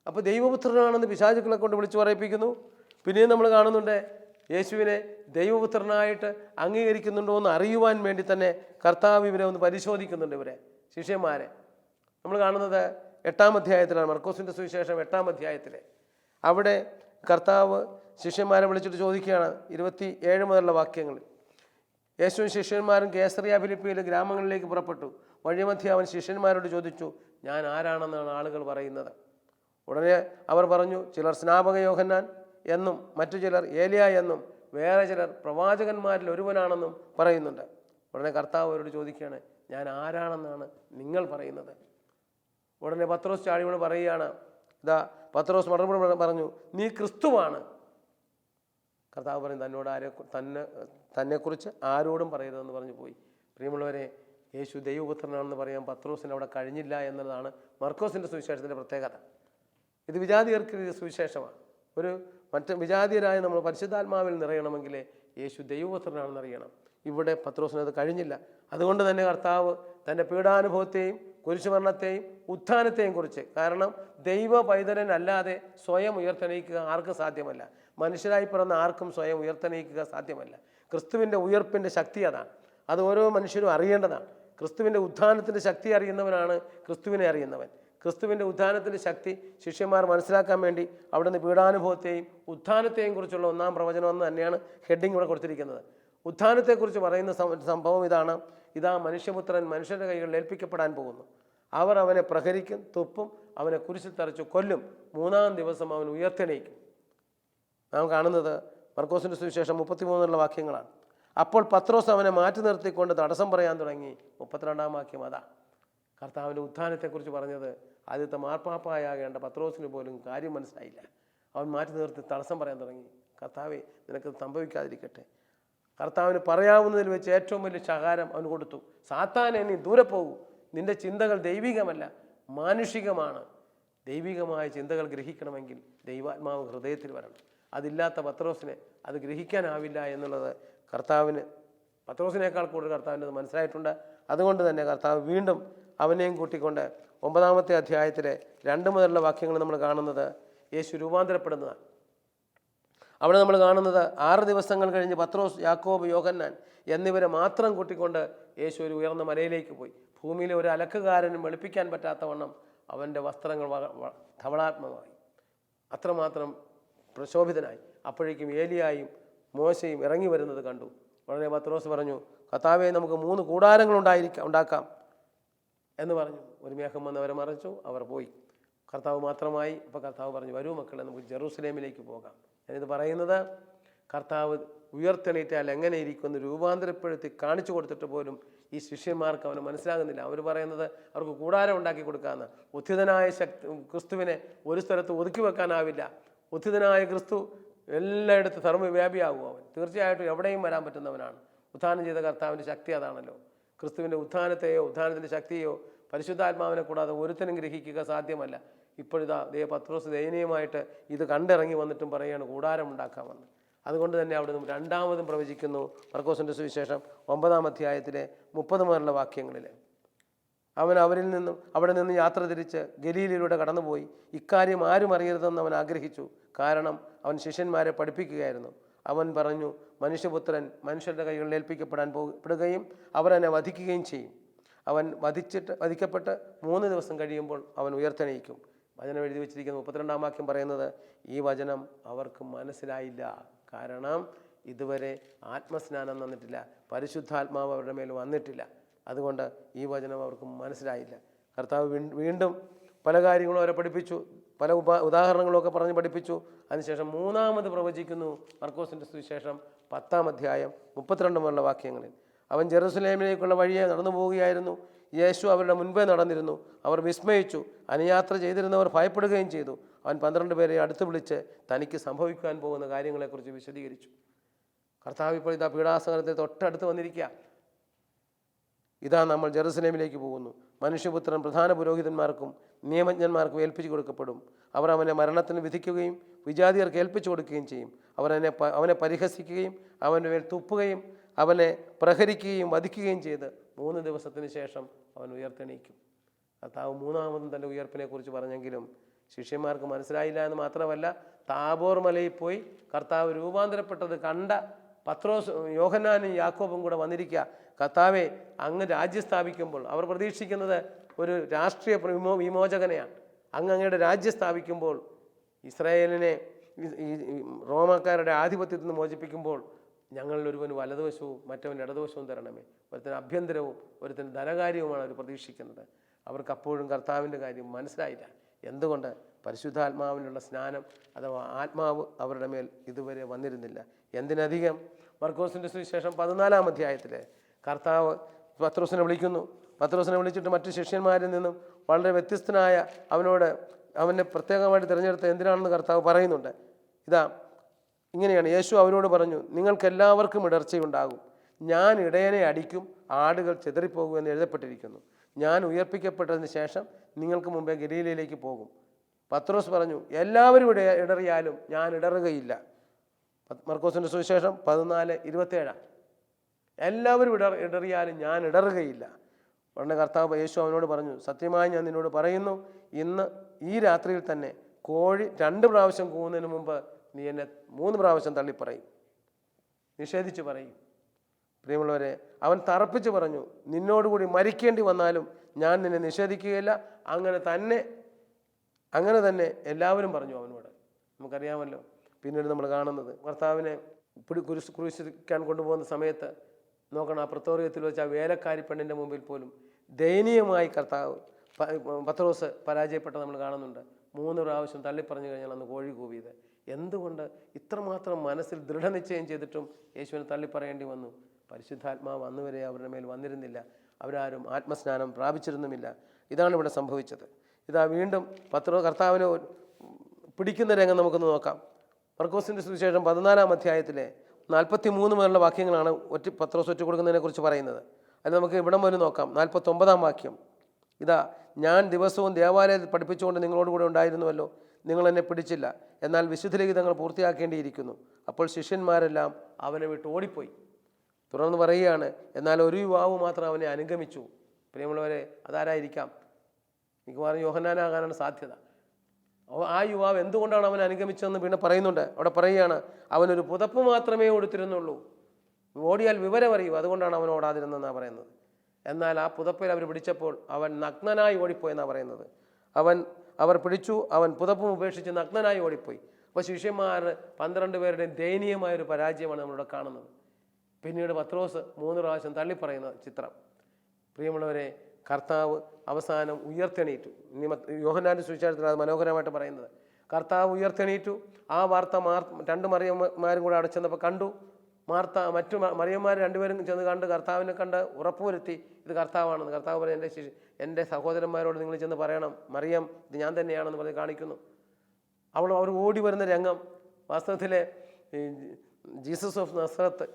അപ്പോൾ ദൈവപുത്രനാണെന്ന് പിശാചുക്കളെ കൊണ്ട് വിളിച്ചു പറയിപ്പിക്കുന്നു. പിന്നെയും നമ്മൾ കാണുന്നുണ്ട്, യേശുവിനെ ദൈവപുത്രനായിട്ട് അംഗീകരിക്കുന്നുണ്ടോ എന്ന് അറിയുവാൻ വേണ്ടി തന്നെ കർത്താവ് ഇവരെ ഒന്ന് പരിശോധിക്കുന്നുണ്ട്, ഇവരെ ശിഷ്യന്മാരെ. നമ്മൾ കാണുന്നത് 8-ാം അധ്യായത്തിലാണ്, മർക്കോസിൻ്റെ സുവിശേഷം 8-ാം അധ്യായത്തിൽ. അവിടെ കർത്താവ് ശിഷ്യന്മാരെ വിളിച്ചിട്ട് ചോദിക്കുകയാണ്, 27 മുതലുള്ള വാക്യങ്ങളിൽ. യേശുവും ശിഷ്യന്മാരും കേസറിയ ഫിലിപ്പിയിലെ ഗ്രാമങ്ങളിലേക്ക് പുറപ്പെട്ടു. വഴിമധ്യേ അവൻ ശിഷ്യന്മാരോട് ചോദിച്ചു, ഞാൻ ആരാണെന്നാണ് ആളുകൾ പറയുന്നത്? ഉടനെ അവർ പറഞ്ഞു, ചിലർ സ്നാപക യോഹന്നാൻ എന്നും മറ്റു ചിലർ ഏലിയ എന്നും വേറെ ചിലർ പ്രവാചകന്മാരിൽ ഒരുവനാണെന്നും പറയുന്നുണ്ട്. ഉടനെ കർത്താവ് അവരോട് ചോദിക്കുകയാണ്, ഞാൻ ആരാണെന്നാണ് നിങ്ങൾ പറയുന്നത്? ഉടനെ പത്രോസ് ചാടിയോട് പറയുകയാണ്. ഇതാ പത്രോസ് മറുപടി പറഞ്ഞു, നീ ക്രിസ്തുവാണ്. കർത്താവ് പറയും, തന്നെക്കുറിച്ച് ആരോടും പറയരുതെന്ന് പറഞ്ഞു പോയി. പ്രിയമുള്ളവരെ, യേശു ദൈവപുത്രനാണെന്ന് പറയാൻ പത്രോസിന് അവിടെ കഴിഞ്ഞില്ല എന്നതാണ് മർക്കോസിൻ്റെ സുവിശേഷത്തിൻ്റെ പ്രത്യേകത. ഇത് വിജാതിയർക്ക് സുവിശേഷമാണ്. മറ്റ് വിജാതിയരായ നമ്മൾ പരിശുദ്ധാത്മാവിൽ നിറയണമെങ്കിൽ യേശു ദൈവപുത്രനാണെന്ന് അറിയണം. ഇവിടെ പത്രോസിനത് കഴിഞ്ഞില്ല. അതുകൊണ്ട് തന്നെ കർത്താവ് തൻ്റെ പീഡാനുഭവത്തെയും കുരിശുമരണത്തെയും ഉത്ഥാനത്തെയും കുറിച്ച്, കാരണം ദൈവ പൈതലനല്ലാതെ സ്വയം ഉയർത്തെണീക്കുക ആർക്കും സാധ്യമല്ല. മനുഷ്യരായി പിറന്ന ആർക്കും സ്വയം ഉയർത്തെണീക്കുക സാധ്യമല്ല. ക്രിസ്തുവിൻ്റെ ഉയർപ്പിൻ്റെ ശക്തി അതാണ്. അത് ഓരോ മനുഷ്യരും അറിയേണ്ടതാണ്. ക്രിസ്തുവിൻ്റെ ഉത്ഥാനത്തിൻ്റെ ശക്തി അറിയുന്നവനാണ് ക്രിസ്തുവിനെ അറിയുന്നവൻ. ക്രിസ്തുവിൻ്റെ ഉത്ഥാനത്തിൻ്റെ ശക്തി ശിഷ്യന്മാർ മനസ്സിലാക്കാൻ വേണ്ടി അവിടുന്ന് പീഡാനുഭവത്തെയും ഉത്ഥാനത്തെയും കുറിച്ചുള്ള ഒന്നാം പ്രവചനം എന്ന് തന്നെയാണ് ഹെഡിങ് ഇവിടെ കൊടുത്തിരിക്കുന്നത്. ഉത്ഥാനത്തെക്കുറിച്ച് പറയുന്ന സംഭവം ഇതാണ്: ഇതാ മനുഷ്യപുത്രൻ മനുഷ്യരുടെ കൈകളിൽ ഏൽപ്പിക്കപ്പെടാൻ പോകുന്നു. അവർ അവനെ പ്രഹരിക്കും, തുപ്പും, അവനെ കുരിശിൽ തറച്ചു കൊല്ലും. 3-ാം ദിവസം അവൻ ഉയർത്തെണീക്കും. നാം കാണുന്നത് മർക്കോസിൻ്റെ സുവിശേഷം 33 വാക്യങ്ങളാണ്. അപ്പോൾ പത്രോസ് അവനെ മാറ്റി നിർത്തിക്കൊണ്ട് തടസ്സം പറയാൻ തുടങ്ങി. 32-ാം വാക്യം അതാ. കർത്താവിൻ്റെ ഉത്ഥാനത്തെക്കുറിച്ച് പറഞ്ഞത് ആദ്യത്തെ മാർപ്പാപ്പായാകേണ്ട പത്രോസിന് പോലും കാര്യം മനസ്സിലായില്ല. അവൻ മാറ്റി നിർത്തി തടസ്സം പറയാൻ തുടങ്ങി. കർത്താവേ, നിനക്കത് സംഭവിക്കാതിരിക്കട്ടെ. കർത്താവിന് പറയാവുന്നതിൽ വെച്ച് ഏറ്റവും വലിയ ശകാരം അവന് കൊടുത്തു. സാത്താനെ, നീ ദൂരെ പോകൂ. നിന്റെ ചിന്തകൾ ദൈവികമല്ല, മാനുഷികമാണ്. ദൈവികമായ ചിന്തകൾ ഗ്രഹിക്കണമെങ്കിൽ ദൈവാത്മാവ് ഹൃദയത്തിൽ വരണം. അതില്ലാത്ത പത്രോസിനെ അത് ഗ്രഹിക്കാനാവില്ല എന്നുള്ളത് പത്രോസിനേക്കാൾ കൂടുതൽ കർത്താവിന് അത് മനസ്സിലായിട്ടുണ്ട്. അതുകൊണ്ട് തന്നെ കർത്താവ് വീണ്ടും അവനെയും കൂട്ടിക്കൊണ്ട് 9-ാമത്തെ അധ്യായത്തിലെ 2 മുതലുള്ള വാക്യങ്ങൾ നമ്മൾ കാണുന്നത് യേശു രൂപാന്തരപ്പെടുന്നതാണ്. അവിടെ നമ്മൾ കാണുന്നത് 6 ദിവസങ്ങൾ കഴിഞ്ഞ് പത്രോസ്, യാക്കോബ്, യോഹന്നാൻ എന്നിവരെ മാത്രം കൂട്ടിക്കൊണ്ട് യേശു ഒരു ഉയർന്ന മലയിലേക്ക് പോയി. ഭൂമിയിലെ ഒരു അലക്കുകാരനും വെളുപ്പിക്കാൻ പറ്റാത്തവണ്ണം അവൻ്റെ വസ്ത്രങ്ങൾ ധവളാത്മകമായി, അത്രമാത്രം പ്രശോഭിതനായി. അപ്പോഴേക്കും ഏലിയായും മോശയും ഇറങ്ങി വരുന്നത് കണ്ടു. ഉടനെ പത്രോസ് പറഞ്ഞു, കർത്താവേ, നമുക്ക് 3 കൂടാരങ്ങൾ ഉണ്ടാക്കാം എന്ന് പറഞ്ഞു. ഒരു മേഘം വന്ന് അവരെ മറച്ചു. അവർ പോയി. കർത്താവ് മാത്രമായി. അപ്പോൾ കർത്താവ് പറഞ്ഞു, വരൂ മക്കളെ, നമുക്ക് ജെറൂസലേമിലേക്ക് പോകാം. ഞാനിത് പറയുന്നത് കർത്താവ് ഉയർത്തെണീറ്റാൽ എങ്ങനെ ഇരിക്കുമെന്ന് രൂപാന്തരപ്പെടുത്തി കാണിച്ചു കൊടുത്തിട്ട് പോലും ഈ ശിഷ്യന്മാർക്ക് അവന് മനസ്സിലാകുന്നില്ല. അവർ പറയുന്നത് അവർക്ക് കൂടാരം ഉണ്ടാക്കി കൊടുക്കാമെന്ന്. ഉത്ഥിതനായ ക്രിസ്തുവിനെ ഒരു സ്ഥലത്ത് ഒതുക്കി വെക്കാനാവില്ല. ഉത്ഥിതനായ ക്രിസ്തു എല്ലായിടത്തും സർവ്വവ്യാപിയാകും. അവൻ തീർച്ചയായിട്ടും എവിടെയും വരാൻ പറ്റുന്നവനാണ്. ഉത്ഥാനം ചെയ്ത കർത്താവിൻ്റെ ശക്തി അതാണല്ലോ. ക്രിസ്തുവിൻ്റെ ഉത്ഥാനത്തെയോ ഉത്ഥാനത്തിൻ്റെ ശക്തിയോ പരിശുദ്ധാത്മാവിനെ കൂടാതെ ഒരുത്തനും ഗ്രഹിക്കുക സാധ്യമല്ല. ഇപ്പോഴിതാ പത്രോസ് ദയനീയമായിട്ട് ഇത് കണ്ടിറങ്ങി വന്നിട്ടും പറയുകയാണ് കൂടാരം ഉണ്ടാക്കാമെന്ന്. അതുകൊണ്ട് തന്നെ അവിടെ നിന്ന് 2ാമതും പ്രവചിക്കുന്നു. മർക്കോസിൻ്റെ സുവിശേഷം 9-ാം അധ്യായത്തിലെ 30 മുതലുള്ള വാക്യങ്ങളിൽ അവൻ അവിടെ നിന്ന് യാത്ര തിരിച്ച് ഗലീലയിലൂടെ കടന്നുപോയി. ഇക്കാര്യം ആരും അറിയരുതെന്ന് അവൻ ആഗ്രഹിച്ചു. കാരണം അവൻ ശിഷ്യന്മാരെ പഠിപ്പിക്കുകയായിരുന്നു. അവൻ പറഞ്ഞു, മനുഷ്യപുത്രൻ മനുഷ്യരുടെ കൈകളിൽ ഏൽപ്പിക്കപ്പെടാൻ പെടുകയും അവർ എന്നെ വധിക്കുകയും ചെയ്യും. അവൻ വധിക്കപ്പെട്ട് 3 ദിവസം കഴിയുമ്പോൾ അവൻ ഉയർത്തെണീക്കും. വചനം എഴുതി വെച്ചിരിക്കുന്ന 32-ാം വാക്യം പറയുന്നത്, ഈ വചനം അവർക്ക് മനസ്സിലായില്ല. കാരണം ഇതുവരെ ആത്മസ്നാനം വന്നിട്ടില്ല, പരിശുദ്ധാത്മാവ് അവരുടെ മേൽ വന്നിട്ടില്ല. അതുകൊണ്ട് ഈ വചനം അവർക്ക് മനസ്സിലായില്ല. കർത്താവ് വീണ്ടും പല കാര്യങ്ങളും അവരെ പഠിപ്പിച്ചു, പല ഉദാഹരണങ്ങളൊക്കെ പറഞ്ഞ് പഠിപ്പിച്ചു. അതിനുശേഷം 3ാമത് പ്രവചിക്കുന്നു. മർക്കോസിൻ്റെ സുവിശേഷം 10-ാം അധ്യായം 32 മുതലുള്ള വാക്യങ്ങളിൽ, അവൻ ജെറുസലേമിലേക്കുള്ള വഴിയെ നടന്നു പോവുകയായിരുന്നു. യേശു അവരുടെ മുൻപേ നടന്നിരുന്നു. അവർ വിസ്മയിച്ചു. അനുയാത്ര ചെയ്തിരുന്നവർ ഭയപ്പെടുകയും ചെയ്തു. അവൻ 12 പേരെ അടുത്ത് വിളിച്ച് തനിക്ക് സംഭവിക്കാൻ പോകുന്ന കാര്യങ്ങളെക്കുറിച്ച് വിശദീകരിച്ചു. കർത്താവ് ഇപ്പോൾ ഇതാ പീഡാസഹനത്തെ തൊട്ടടുത്ത് വന്നിരിക്കുക. ഇതാ നമ്മൾ ജെറുസലേമിലേക്ക് പോകുന്നു. മനുഷ്യപുത്രൻ പ്രധാന പുരോഹിതന്മാർക്കും നിയമജ്ഞന്മാർക്കും ഏൽപ്പിച്ചു കൊടുക്കപ്പെടും. അവർ അവനെ മരണത്തിന് വിധിക്കുകയും വിജാതിയർക്ക് ഏൽപ്പിച്ചു കൊടുക്കുകയും ചെയ്യും. അവനെ പരിഹസിക്കുകയും അവൻ്റെ മേൽ തുപ്പുകയും അവനെ പ്രഹരിക്കുകയും വധിക്കുകയും ചെയ്ത് 3 ദിവസത്തിന് ശേഷം അവൻ ഉയർത്തെണീക്കും. കർത്താവ് 3ാമതും തൻ്റെ ഉയർപ്പിനെ കുറിച്ച് പറഞ്ഞെങ്കിലും ശിഷ്യന്മാർക്ക് മനസ്സിലായില്ല എന്ന് മാത്രമല്ല, താബോർ മലയിൽ പോയി കർത്താവ് രൂപാന്തരപ്പെട്ടത് കണ്ട പത്രോസ്, യോഹന്നാനും യാക്കോബും കൂടെ വന്നിരിക്കുക. കർത്താവെ, അങ്ങ് രാജ്യം സ്ഥാപിക്കുമ്പോൾ അവർ പ്രതീക്ഷിക്കുന്നത് ഒരു രാഷ്ട്രീയ വിമോചകനെയാണ്. അങ്ങയുടെ രാജ്യം സ്ഥാപിക്കുമ്പോൾ ഇസ്രായേലിനെ റോമാക്കാരുടെ ആധിപത്യത്തിൽ നിന്ന് മോചിപ്പിക്കുമ്പോൾ ഞങ്ങളിൽ ഒരുവന് വലതുവശവും മറ്റവൻ ഇടതുവശവും തരണമേ. ഒരുത്തിന് അഭ്യന്തരവും ഒരുത്തിന് ധനകാര്യവുമാണ് അവർ പ്രതീക്ഷിക്കുന്നത്. അവർക്ക് അപ്പോഴും കർത്താവിൻ്റെ കാര്യം മനസ്സിലായില്ല. എന്തുകൊണ്ട്? പരിശുദ്ധാത്മാവിനുള്ള സ്നാനം അഥവാ ആത്മാവ് അവരുടെ മേൽ ഇതുവരെ വന്നിരുന്നില്ല. എന്തിനധികം മർക്കോസിൻ്റെ സുവിശേഷം 14-ാം അധ്യായത്തിൽ കർത്താവ് പത്രോസിനെ വിളിക്കുന്നു. പത്രോസിനെ വിളിച്ചിട്ട് മറ്റു ശിഷ്യന്മാരിൽ നിന്നും വളരെ വ്യത്യസ്തനായ അവനെ പ്രത്യേകമായിട്ട് തിരഞ്ഞെടുത്ത എന്തിനാണെന്ന് കർത്താവ് പറയുന്നുണ്ട്. ഇതാ ഇങ്ങനെയാണ്, യേശു അവരോട് പറഞ്ഞു, നിങ്ങൾക്കെല്ലാവർക്കും ഇടർച്ചയുണ്ടാകും. ഞാൻ ഇടയനെ അടിക്കും, ആടുകൾ ചിതറിപ്പോകും എന്ന് എഴുതപ്പെട്ടിരിക്കുന്നു. ഞാൻ ഉയർപ്പിക്കപ്പെട്ടതിന് ശേഷം നിങ്ങൾക്ക് മുമ്പേ ഗലീലയിലേക്ക് പോകും. പത്രോസ് പറഞ്ഞു, എല്ലാവരും ഇടറിയാലും ഞാൻ ഇടറുകയില്ല. മർക്കോസിൻ്റെ സുവിശേഷം 14:27. എല്ലാവരും ഇടറിയാലും ഞാൻ ഇടറുകയില്ല. ഉടനെ കർത്താവ് യേശു അവനോട് പറഞ്ഞു, സത്യമായി ഞാൻ നിന്നോട് പറയുന്നു, ഇന്ന് ഈ രാത്രിയിൽ തന്നെ കോഴി 2 പ്രാവശ്യം കൂവുന്നതിന് മുമ്പ് നീ എന്നെ 3 പ്രാവശ്യം തള്ളിപ്പറയും, നിഷേധിച്ച് പറയും. പ്രിയമുള്ളവരെ, അവൻ തറപ്പിച്ച് പറഞ്ഞു, നിന്നോടുകൂടി മരിക്കേണ്ടി വന്നാലും ഞാൻ നിന്നെ നിഷേധിക്കുകയില്ല. അങ്ങനെ തന്നെ എല്ലാവരും പറഞ്ഞു അവനോട്. നമുക്കറിയാമല്ലോ, പിന്നീട് നമ്മൾ കാണുന്നത് കർത്താവിനെ ക്രൂശിക്കാൻ കൊണ്ടുപോകുന്ന സമയത്ത് നോക്കണം, ആ പ്രത്തോറിയത്തിൽ വെച്ച് ആ വേലക്കാരി പെണ്ണിൻ്റെ മുമ്പിൽ പോലും ദയനീയമായി പത്രോസ് പരാജയപ്പെട്ടത് നമ്മൾ കാണുന്നുണ്ട്. 3 പ്രാവശ്യം തള്ളിപ്പറഞ്ഞു കഴിഞ്ഞാൽ അന്ന് കോഴി കൂവിയത്. എന്തുകൊണ്ട് ഇത്രമാത്രം മനസ്സിൽ ദൃഢനിശ്ചയം ചെയ്തിട്ടും യേശുവിനെ തള്ളിപ്പറയേണ്ടി വന്നു? പരിശുദ്ധാത്മാവ് അന്നുവരെ അവരുടെ മേൽ വന്നിരുന്നില്ല. അവരാരും ആത്മസ്നാനം പ്രാപിച്ചിരുന്നുമില്ല. ഇതാണ് ഇവിടെ സംഭവിച്ചത്. ഇതാ വീണ്ടും കർത്താവിനെ പിടിക്കുന്ന രംഗം നമുക്കൊന്ന് നോക്കാം. മർക്കോസിൻ്റെ സുവിശേഷം 14-ാം അധ്യായത്തിലെ 43 മുതലുള്ള വാക്യങ്ങളാണ് പത്രോസ് ഒറ്റ കൊടുക്കുന്നതിനെ കുറിച്ച് പറയുന്നത്. അത് നമുക്ക് ഇവിടം പോലും നോക്കാം. 49-ാം വാക്യം, ഇതാ ഞാൻ ദിവസവും ദേവാലയത്തിൽ പഠിപ്പിച്ചുകൊണ്ട് നിങ്ങളോട് കൂടെ ഉണ്ടായിരുന്നുവല്ലോ, നിങ്ങൾ എന്നെ പിടിച്ചില്ല, എന്നാൽ വിശുദ്ധ ലിഖിതങ്ങൾ പൂർത്തിയാക്കേണ്ടിയിരിക്കുന്നു. അപ്പോൾ ശിഷ്യന്മാരെല്ലാം അവനെ വിട്ട് ഓടിപ്പോയി. തുടർന്ന് പറയുകയാണ്, എന്നാൽ ഒരു യുവാവ് മാത്രം അവനെ അനുഗമിച്ചു. പ്രിയമുള്ളവരെ, അതാരായിരിക്കാം? മിക്കവാറും യോഹന്നാനാകാനാണ് സാധ്യത. ആ യുവാവ് എന്തുകൊണ്ടാണ് അവൻ അനുഗമിച്ചതെന്ന് പിന്നെ പറയുന്നുണ്ട്. അവിടെ പറയുകയാണ്, അവനൊരു പുതപ്പ് മാത്രമേ ഉടുത്തിരുന്നുള്ളൂ, ഓടിയാൽ വിവരം അറിയൂ, അതുകൊണ്ടാണ് അവൻ ഓടാതിരുന്നതെന്നാണ് പറയുന്നത്. എന്നാൽ ആ പുതപ്പിൽ അവർ പിടിച്ചപ്പോൾ അവൻ നഗ്നനായി ഓടിപ്പോയെന്നാണ് പറയുന്നത്. അവർ പിടിച്ചു, അവൻ പുതപ്പും ഉപേക്ഷിച്ച് നഗ്നനായി ഓടിപ്പോയി. അപ്പോൾ ശിഷ്യന്മാർ 12 പേരുടെയും ദയനീയമായൊരു പരാജയമാണ് നമ്മളിവിടെ കാണുന്നത്. പിന്നീട് പത്രോസ് 3 പ്രാവശ്യം തള്ളിപ്പറയുന്ന ചിത്രം. പ്രിയമുള്ളവരെ, കർത്താവ് അവസാനം ഉയർത്തെണീറ്റു. ഇനി യോഹന്നാന്റെ സുവിശേഷത്തിൽ അത് മനോഹരമായിട്ട് പറയുന്നത്, കർത്താവ് ഉയർത്തെണീറ്റു. ആ വാർത്ത 2 മറിയന്മാരും കൂടെ അവിടെ ചെന്നപ്പോൾ കണ്ടു. മറ്റു മറിയന്മാർ 2 പേരും ചെന്ന് കണ്ട് കർത്താവിനെ കണ്ട് ഉറപ്പുവരുത്തി ഇത് കർത്താവാണെന്ന്. കർത്താവ് പറയും, എൻ്റെ സഹോദരന്മാരോട് നിങ്ങൾ ചെന്ന് പറയണം, മറിയം ഇത് ഞാൻ തന്നെയാണെന്ന് പറഞ്ഞ് കാണിക്കുന്നു. അവർ ഓടി വരുന്ന രംഗം വാസ്തവത്തിലെ ജീസസ് ഓഫ് നസറത്ത്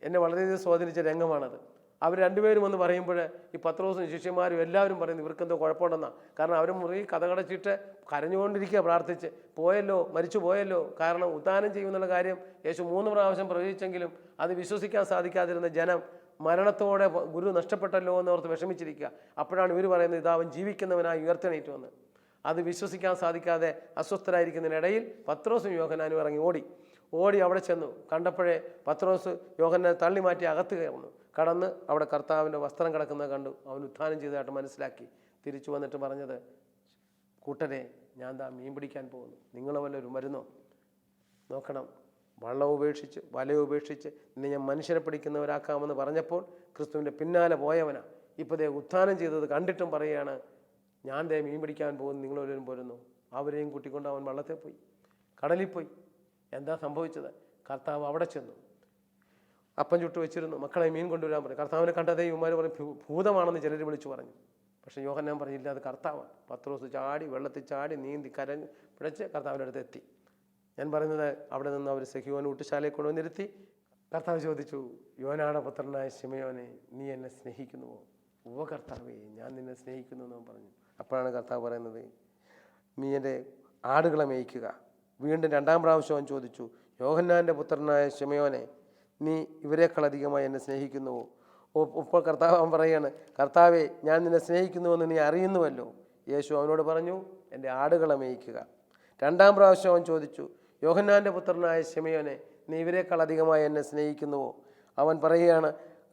എന്നെ വളരെയധികം സ്വാധീനിച്ച രംഗമാണത്. അവർ 2 പേരും എന്ന് പറയുമ്പോൾ ഈ പത്രോസും ശിഷ്യന്മാരും എല്ലാവരും പറയുന്നു ഇവർക്കെന്തോ കുഴപ്പമുണ്ടെന്നാണ്. കാരണം അവർ മുറി കഥകടച്ചിട്ട് കരഞ്ഞുകൊണ്ടിരിക്കുക, പ്രാർത്ഥിച്ച് മരിച്ചു പോയല്ലോ. കാരണം ഉദ്ധാനം ചെയ്യുമെന്നുള്ള കാര്യം യേശു 3 പ്രാവശ്യം പ്രവചിച്ചെങ്കിലും അത് വിശ്വസിക്കാൻ സാധിക്കാതിരുന്ന ജനം മരണത്തോടെ ഗുരു നഷ്ടപ്പെട്ടല്ലോ എന്നോർത്ത് വിഷമിച്ചിരിക്കുക. അപ്പോഴാണ് ഇവർ പറയുന്നത്, ഇതാവൻ ജീവിക്കുന്നവനായി ഉയർത്തെണീറ്റു വന്ന്. അത് വിശ്വസിക്കാൻ സാധിക്കാതെ അസ്വസ്ഥരായിരിക്കുന്നതിനിടയിൽ പത്രോസും യോഹന്നാനും ഇറങ്ങി ഓടി അവിടെ ചെന്നു. കണ്ടപ്പോഴേ പത്രോസ് യോഹന്നാനെ തള്ളി മാറ്റി അകത്ത് കടന്ന് അവിടെ കർത്താവിൻ്റെ വസ്ത്രം കിടക്കുന്നത് കണ്ടു. അവൻ ഉത്ഥാനം ചെയ്തതായിട്ട് മനസ്സിലാക്കി. തിരിച്ചു വന്നിട്ട് പറഞ്ഞത്, കൂട്ടരെ, ഞാൻ മീൻ പിടിക്കാൻ പോകുന്നു, നിങ്ങൾ വല്ലവരും വരുന്നോ? നോക്കണം, വള്ളം ഉപേക്ഷിച്ച് വല ഉപേക്ഷിച്ച് ഇന്ന് ഞാൻ മനുഷ്യരെ പിടിക്കുന്നവരാക്കാമെന്ന് പറഞ്ഞപ്പോൾ ക്രിസ്തുവിൻ്റെ പിന്നാലെ പോയവനാ ഇപ്പോൾ ഉത്ഥാനം ചെയ്തത് കണ്ടിട്ടും പറയുകയാണ്, ഞാൻ മീൻ പിടിക്കാൻ പോകുന്നു, നിങ്ങളൊരു പോരുന്നു. അവരെയും കൂട്ടിക്കൊണ്ട് അവൻ വള്ളത്തിൽ പോയി, കടലിൽ പോയി. എന്താ സംഭവിച്ചത്? കർത്താവ് അവിടെ ചെന്നു, അപ്പം ചുട്ട് വെച്ചിരുന്നു, മക്കളെ മീൻ കൊണ്ടുവരാൻ പറഞ്ഞു. കർത്താവിനെ കണ്ടതേ ഇവന്മാർ പറഞ്ഞു ഭൂതമാണെന്ന് ചിലർ വിളിച്ചു പറഞ്ഞു. പക്ഷേ യോഹന്നാൻ പറഞ്ഞില്ല, അത് കർത്താവാണ്. പത്രോസ് ചാടി വെള്ളത്തിൽ ചാടി നീന്തി കരഞ്ഞ് പിടിച്ച് കർത്താവിൻ്റെ അടുത്ത് എത്തി. ഞാൻ പറയുന്നത്, അവിടെ നിന്ന് അവർ സെഹിയോൻ ഊട്ടുശാലയിൽ കൊണ്ടുവന്നിരുത്തി. കർത്താവ് ചോദിച്ചു, യോനാടെ പുത്രനായ ശിമയോനെ, നീ എന്നെ സ്നേഹിക്കുന്നുവോ? ഉവ്വ കർത്താവേ, ഞാൻ നിന്നെ സ്നേഹിക്കുന്നു എന്ന് പറഞ്ഞു. അപ്പോഴാണ് കർത്താവ് പറയുന്നത്, നീ എൻ്റെ ആടുകളെ മേയ്ക്കുക. വീണ്ടും 2-ാം പ്രാവശ്യം അവൻ ചോദിച്ചു, യോഹന്നാൻ്റെ പുത്രനായ ശിമയോനെ, നീ ഇവരെക്കാളധികമായി എന്നെ സ്നേഹിക്കുന്നുവോ? ഇപ്പോൾ അവൻ പറയാണ്, കർത്താവെ, ഞാൻ നിന്നെ സ്നേഹിക്കുന്നുവെന്ന് നീ അറിയുന്നുവല്ലോ. യേശു അവനോട് പറഞ്ഞു, എൻ്റെ ആടുകളെ മേയ്ക്കുക. 2-ാം പ്രാവശ്യം അവൻ ചോദിച്ചു, യോഹന്നാൻ്റെ പുത്രനായ ശിമയോനെ, നീ ഇവരെക്കാളധികമായി എന്നെ സ്നേഹിക്കുന്നുവോ? അവൻ പറയുകയാണ്,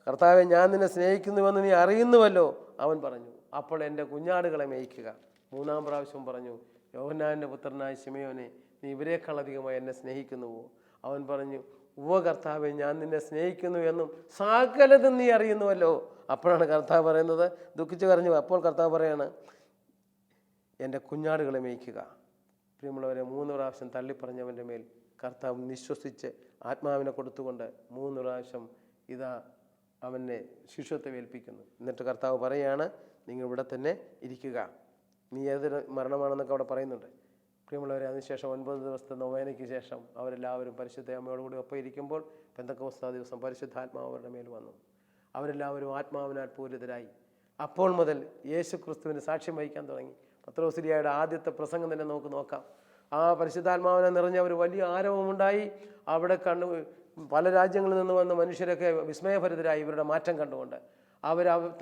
കർത്താവെ, ഞാൻ നിന്നെ സ്നേഹിക്കുന്നുവെന്ന് നീ അറിയുന്നുവല്ലോ. അവൻ പറഞ്ഞു, അപ്പോൾ എൻ്റെ കുഞ്ഞാടുകളെ മേയ്ക്കുക. 3-ാം പ്രാവശ്യം പറഞ്ഞു, യോഹന്നാൻ്റെ പുത്രനായ ശിമയോനെ, നീ ഇവരെക്കാളധികമായി എന്നെ സ്നേഹിക്കുന്നുവോ? അവൻ പറഞ്ഞു, ഉവ്വ കർത്താവെ, ഞാൻ നിന്നെ സ്നേഹിക്കുന്നു എന്നും സകലതും നീ അറിയുന്നുവല്ലോ. അപ്പോഴാണ് കർത്താവ് പറയുന്നത്, ദുഃഖിച്ച് കരഞ്ഞു. അപ്പോൾ കർത്താവ് പറയാണ്, എൻ്റെ കുഞ്ഞാടുകളെ മേയ്ക്കുക. പ്രിയമുള്ളവരെ, 3 പ്രാവശ്യം തള്ളിപ്പറഞ്ഞവൻ്റെ മേൽ കർത്താവ് നിശ്വസിച്ച് ആത്മാവിനെ കൊടുത്തുകൊണ്ട് 3 പ്രാവശ്യം അവനെ ശിഷ്യത്വം ഏൽപ്പിക്കുന്നു. എന്നിട്ട് കർത്താവ് പറയുകയാണ്, നിങ്ങൾ ഇവിടെ തന്നെ ഇരിക്കുക, നീ ഏതൊരു മരണമാണെന്നൊക്കെ അവിടെ പറയുന്നുണ്ട്. പ്രിയമുള്ളവരെ, അതിനുശേഷം 9 ദിവസത്തെ നൊവേനയ്ക്ക് ശേഷം അവരെല്ലാവരും പരിശുദ്ധ അമ്മയോടുകൂടി ഒപ്പം ഇരിക്കുമ്പോൾ പെന്തക്കോസ്താ ദിവസം പരിശുദ്ധാത്മാവ് അവരുടെ മേൽ വന്നു. അവരെല്ലാവരും ആത്മാവിനാൽ പൂരിതരായി. അപ്പോൾ മുതൽ യേശു ക്രിസ്തുവിന് സാക്ഷ്യം വഹിക്കാൻ തുടങ്ങി. പത്രോസിലിയായുടെ ആദ്യത്തെ പ്രസംഗം തന്നെ നമുക്ക് നോക്കാം. ആ പരിശുദ്ധാത്മാവിനെ നിറഞ്ഞ ഒരു വലിയ ആരവമുണ്ടായി. അവിടെ പല രാജ്യങ്ങളിൽ നിന്ന് വന്ന മനുഷ്യരൊക്കെ വിസ്മയഭരിതരായി ഇവരുടെ മാറ്റം കണ്ടുകൊണ്ട്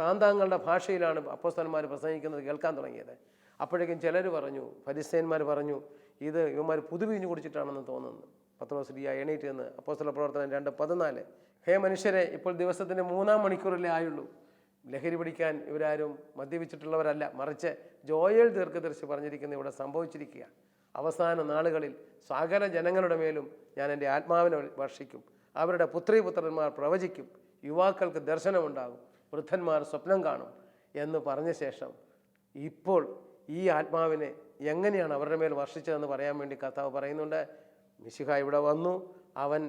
താന്താങ്ങളുടെ ഭാഷയിലാണ് അപ്പോസ്തലന്മാർ പ്രസംഗിക്കുന്നത് കേൾക്കാൻ തുടങ്ങിയത്. അപ്പോഴേക്കും ചിലർ പറഞ്ഞു, ഫരിസേയന്മാർ പറഞ്ഞു, ഇത് ഇവന്മാർ പുതുവീഞ്ഞു കുടിച്ചിട്ടാണെന്ന് തോന്നുന്നു. പത്രോസ് എണീറ്റ് എന്ന് അപ്പോസ്തല പ്രവർത്തനം 2:14. ഹേ മനുഷ്യരെ, ഇപ്പോൾ ദിവസത്തിൻ്റെ 3-ാം മണിക്കൂറിലേ ആയുള്ളൂ. ലഹരി പിടിക്കാൻ ഇവരാരും മദ്യപിച്ചിട്ടുള്ളവരല്ല, മറിച്ച് ജോയേൽ ദീർഘദർശി പറഞ്ഞിരിക്കുന്ന ഇവിടെ സംഭവിച്ചിരിക്കുക. അവസാന നാളുകളിൽ സകല ജനങ്ങളുടെ മേലും ഞാൻ എൻ്റെ ആത്മാവിനെ വർഷിക്കും. അവരുടെ പുത്രീപുത്രന്മാർ പ്രവചിക്കും, യുവാക്കൾക്ക് ദർശനമുണ്ടാകും, വൃദ്ധന്മാർ സ്വപ്നം കാണും എന്ന് പറഞ്ഞ ശേഷം ഇപ്പോൾ ഈ ആത്മാവിനെ എങ്ങനെയാണ് അവരുടെ മേൽ വർഷിച്ചതെന്ന് പറയാൻ വേണ്ടി കർത്താവ് പറയുന്നുണ്ട്. മിശിഹ ഇവിടെ വന്നു, അവൻ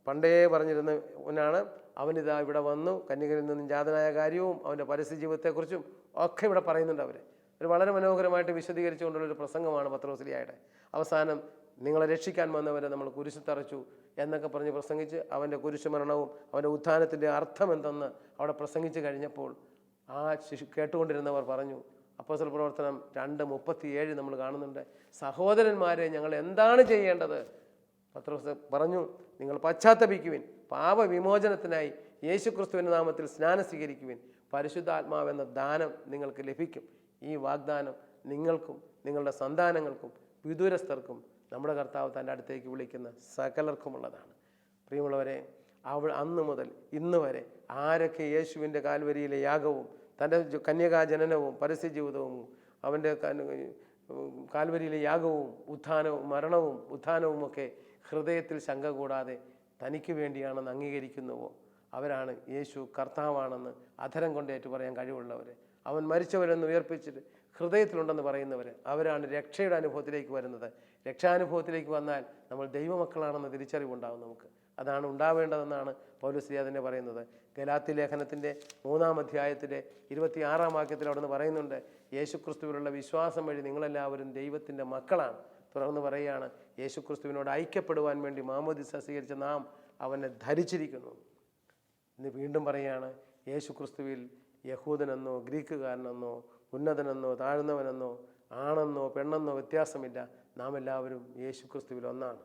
പണ്ടേ പറഞ്ഞിരുന്നവനാണ്, അവനിതാ ഇവിടെ വന്നു, കന്യകയിൽ നിന്നും ജാതനായ കാര്യവും അവൻ്റെ പരസ്യ ജീവിതത്തെക്കുറിച്ചും ഒക്കെ ഇവിടെ പറയുന്നുണ്ട്. ഒരു വളരെ മനോഹരമായിട്ട് വിശദീകരിച്ചുകൊണ്ടുള്ളൊരു പ്രസംഗമാണ് പത്രോസ്ലിയായുടെ. അവസാനം നിങ്ങളെ രക്ഷിക്കാൻ വന്നവരെ നമ്മൾ കുരിശ് തറച്ചു എന്നൊക്കെ പറഞ്ഞ് പ്രസംഗിച്ച് അവൻ്റെ കുരിശുമരണവും അവൻ്റെ ഉത്ഥാനത്തിൻ്റെ അർത്ഥം എന്തെന്ന് അവിടെ പ്രസംഗിച്ച് കഴിഞ്ഞപ്പോൾ ആ കേട്ടുകൊണ്ടിരുന്നവർ പറഞ്ഞു, അപ്പോസ്തല പ്രവർത്തനം 2:37 നമ്മൾ കാണുന്നുണ്ട്, സഹോദരന്മാരെ ഞങ്ങൾ എന്താണ് ചെയ്യേണ്ടത്? പത്രോസ് പറഞ്ഞു, നിങ്ങൾ പശ്ചാത്തപിക്കുവിൻ, പാപവിമോചനത്തിനായി യേശുക്രിസ്തുവിൻ്റെ നാമത്തിൽ സ്നാനം സ്വീകരിക്കുവിൻ, പരിശുദ്ധാത്മാവെന്ന ദാനം നിങ്ങൾക്ക് ലഭിക്കും. ഈ വാഗ്ദാനം നിങ്ങൾക്കും നിങ്ങളുടെ സന്താനങ്ങൾക്കും വിദൂരസ്ഥർക്കും നമ്മുടെ കർത്താവ് തൻ്റെ അടുത്തേക്ക് വിളിക്കുന്ന സകലർക്കുമുള്ളതാണ്. പ്രിയമുള്ളവരെ, അന്ന് മുതൽ ഇന്ന് വരെ ആരൊക്കെ യേശുവിൻ്റെ കാൽവരിയിലെ യാഗവും തൻ്റെ കന്യകാജനനവും പരസ്യ ജീവിതവും അവൻ്റെ കാൽവരിയിലെ യാഗവും മരണവും ഉത്ഥാനവും ഒക്കെ ഹൃദയത്തിൽ ശങ്ക കൂടാതെ തനിക്ക് വേണ്ടിയാണെന്ന് അംഗീകരിക്കുന്നുവോ അവരാണ് യേശു കർത്താവാണെന്ന് അധരം കൊണ്ട് ഏറ്റുപറയാൻ കഴിവുള്ളവർ. അവൻ മരിച്ചവരെന്ന് ഉയർപ്പിച്ചിട്ട് ഹൃദയത്തിലുണ്ടെന്ന് പറയുന്നവർ, അവരാണ് രക്ഷയുടെ അനുഭവത്തിലേക്ക് വരുന്നത്. രക്ഷാനുഭവത്തിലേക്ക് വന്നാൽ നമ്മൾ ദൈവമക്കളാണെന്ന് തിരിച്ചറിവുണ്ടാകും നമുക്ക്. അതാണ് ഉണ്ടാവേണ്ടതെന്നാണ് പൗലോസ് തന്നെ പറയുന്നത്. ഗലാത്യ ലേഖനത്തിൻ്റെ 3-ാം അധ്യായത്തിലെ 26-ാം വാക്യത്തിൽ അവിടെ നിന്ന് പറയുന്നുണ്ട്, യേശുക്രിസ്തുവിലുള്ള വിശ്വാസം വഴി നിങ്ങളെല്ലാവരും ദൈവത്തിൻ്റെ മക്കളാണ്. തുടർന്ന് പറയുകയാണ്, യേശുക്രിസ്തുവിനോട് ഐക്യപ്പെടുവാൻ വേണ്ടി മാമോദിസ സ്വീകരിച്ച നാം അവനെ ധരിച്ചിരിക്കുന്നു. ഇന്ന് വീണ്ടും പറയുകയാണ്, യേശുക്രിസ്തുവിൽ യഹൂദനെന്നോ ഗ്രീക്കുകാരനെന്നോ ഉന്നതനെന്നോ താഴ്ന്നവനെന്നോ ആണെന്നോ പെണ്ണെന്നോ വ്യത്യാസമില്ല, നാം എല്ലാവരും യേശുക്രിസ്തുവിൽ ഒന്നാണ്.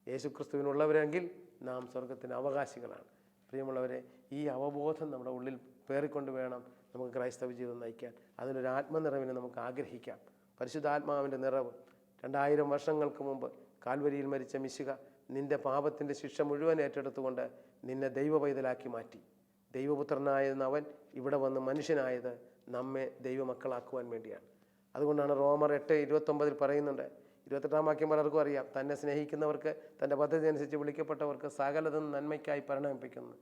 യേശുക്രിസ്തുവിനുള്ളവരെങ്കിൽ നാം സ്വർഗത്തിന് അവകാശികളാണ്. പ്രിയമുള്ളവരെ, ഈ അവബോധം നമ്മുടെ ഉള്ളിൽ പേറിക്കൊണ്ട് വേണം നമുക്ക് ക്രൈസ്തവ ജീവിതം നയിക്കാൻ. അതിനൊരു ആത്മനിറവിനെ നമുക്ക് ആഗ്രഹിക്കാം. പരിശുദ്ധാത്മാവിൻ്റെ നിറവ് 2000 വർഷങ്ങൾക്ക് മുമ്പ് കാൽവരിയിൽ മരിച്ച മിശിഹ നിൻ്റെ പാപത്തിൻ്റെ ശിക്ഷ മുഴുവൻ ഏറ്റെടുത്തുകൊണ്ട് നിന്നെ ദൈവ പൈതലാക്കി മാറ്റി. ദൈവപുത്രനായിരുന്ന അവൻ ഇവിടെ വന്ന് മനുഷ്യനായത് നമ്മെ ദൈവമക്കളാക്കുവാൻ വേണ്ടിയാണ്. അതുകൊണ്ടാണ് റോമർ 8:29 പറയുന്നുണ്ട്, 28-ാം വാക്യം പലർക്കും അറിയാം, തന്നെ സ്നേഹിക്കുന്നവർക്ക് തൻ്റെ പദ്ധതി അനുസരിച്ച് വിളിക്കപ്പെട്ടവർക്ക് സകലതും നന്മയ്ക്കായി പരിണമിപ്പിക്കുന്നു.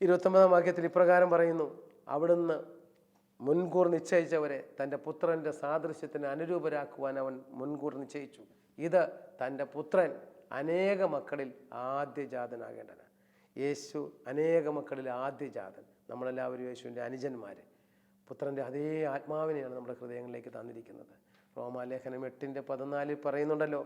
29-ാം വാക്യത്തിൽ ഇപ്രകാരം പറയുന്നു, അവിടുന്ന് മുൻകൂർ നിശ്ചയിച്ചവരെ തൻ്റെ പുത്രൻ്റെ സാദൃശ്യത്തിന് അനുരൂപരാക്കുവാൻ അവൻ മുൻകൂർ നിശ്ചയിച്ചു. ഇത് തൻ്റെ പുത്രൻ അനേക മക്കളിൽ ആദ്യജാതനാകേണ്ടതാണ്. യേശു അനേക മക്കളിൽ ആദ്യജാതൻ. നമ്മളെല്ലാവരും യേശുവിൻ്റെ അനുജന്മാർ. പുത്രൻ്റെ അതേ ആത്മാവിനെയാണ് നമ്മുടെ ഹൃദയങ്ങളിലേക്ക് തന്നിരിക്കുന്നത്. റോമാലേഖനം 8:14 പറയുന്നുണ്ടല്ലോ,